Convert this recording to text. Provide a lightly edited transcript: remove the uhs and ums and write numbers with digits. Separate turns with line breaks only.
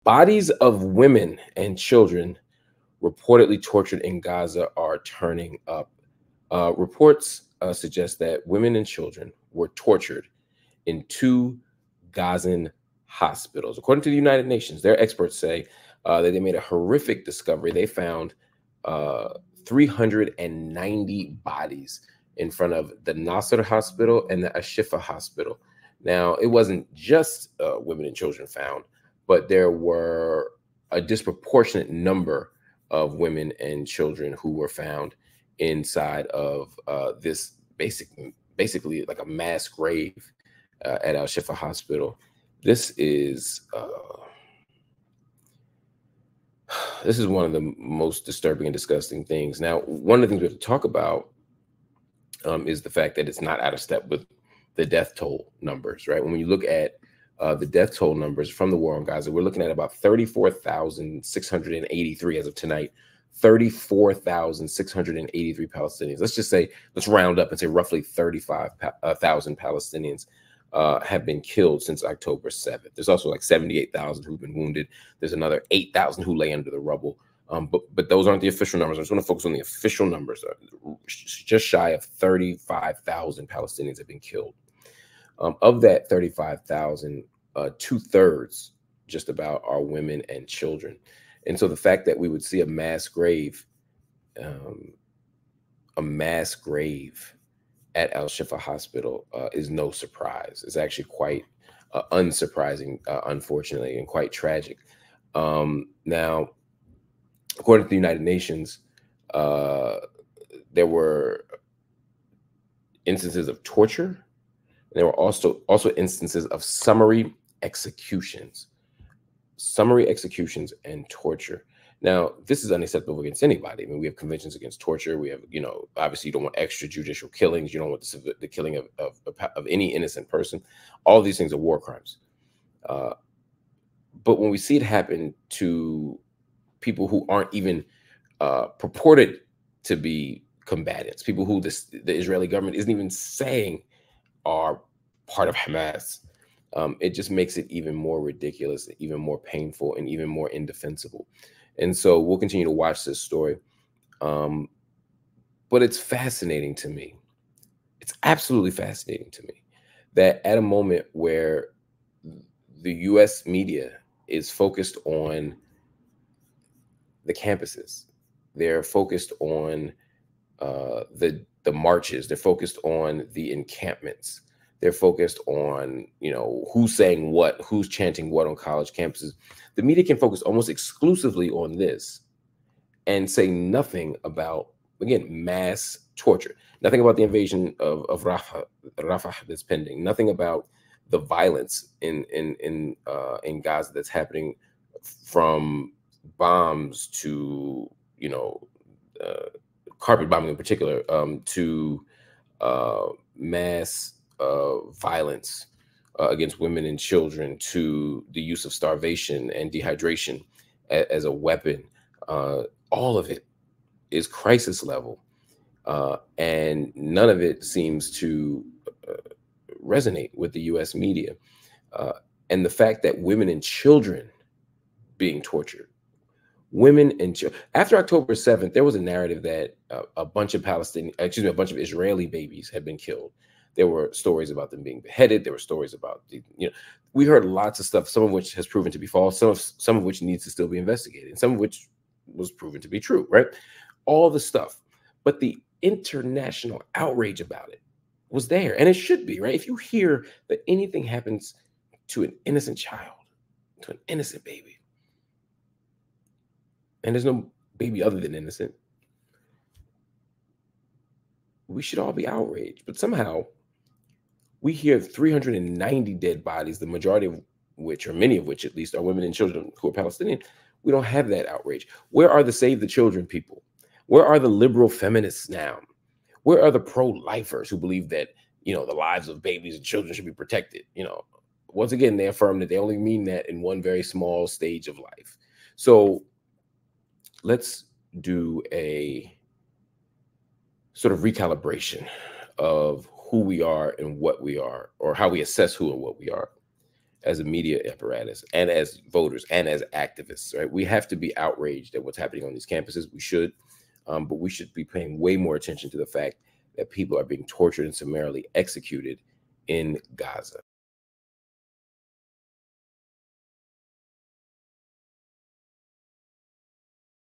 Bodies of women and children reportedly tortured in Gaza are turning up. Reports suggest that women and children were tortured in two Gazan hospitals. According to the United Nations, their experts say that they made a horrific discovery. They found 390 bodies in front of the Nasser hospital and the Al Shifa hospital. Now, it wasn't just women and children found, but there were a disproportionate number of women and children who were found inside of this basically like a mass grave at Al Shifa Hospital. This is one of the most disturbing and disgusting things. Now, one of the things we have to talk about is the fact that it's not out of step with the death toll numbers, right? When you look at the death toll numbers from the war on Gaza, we're looking at about 34,683 as of tonight. 34,683 Palestinians. Let's round up and say roughly 35,000 Palestinians have been killed since October 7th. There's also like 78,000 who've been wounded. There's another 8,000 who lay under the rubble. But those aren't the official numbers. I just want to focus on the official numbers. Just shy of 35,000 Palestinians have been killed. Of that 35,000, 2/3 just about are women and children. And so the fact that we would see a mass grave at Al Shifa Hospital is no surprise. It's actually quite unsurprising, unfortunately, and quite tragic. Now, according to the United Nations, there were instances of torture. There were also instances of summary executions and torture. Now, this is unacceptable against anybody. I mean, we have conventions against torture. We have, obviously you don't want extrajudicial killings. You don't want the killing of any innocent person. All of these things are war crimes. But when we see it happen to people who aren't even purported to be combatants, people who the Israeli government isn't even saying are part of Hamas, it just makes it even more ridiculous, even more painful, and even more indefensible. And so we'll continue to watch this story. But it's fascinating to me. It's absolutely fascinating to me that at a moment where the US media is focused on the campuses, they're focused on the marches, they're focused on the encampments, they're focused on, who's saying what, who's chanting what on college campuses. The media can focus almost exclusively on this and say nothing about, again, mass torture, nothing about the invasion of Rafah that's pending, nothing about the violence in Gaza that's happening, from bombs to, carpet bombing in particular, to mass violence against women and children, to the use of starvation and dehydration as a weapon. All of it is crisis level, and none of it seems to resonate with the US media. And the fact that women and children being tortured, women and children. After October 7th, there was a narrative that a bunch of Israeli babies had been killed. There were stories about them being beheaded. There were stories about we heard lots of stuff, some of which has proven to be false, some of which needs to still be investigated, and some of which was proven to be true, right? All the stuff. But the international outrage about it was there, and it should be, right? If you hear that anything happens to an innocent child, to an innocent baby, and there's no baby other than innocent, we should all be outraged. But somehow we hear 390 dead bodies, the majority of which, or many of which at least, are women and children who are Palestinian. We don't have that outrage. Where are the Save the Children people? Where are the liberal feminists now? Where are the pro-lifers who believe that, the lives of babies and children should be protected? Once again, they affirm that they only mean that in one very small stage of life. So let's do a sort of recalibration of who we are and what we are, or how we assess who and what we are. as a media apparatus and as voters and as activists, right? We have to be outraged at what's happening on these campuses. We should, but we should be paying way more attention to the fact that people are being tortured and summarily executed in Gaza.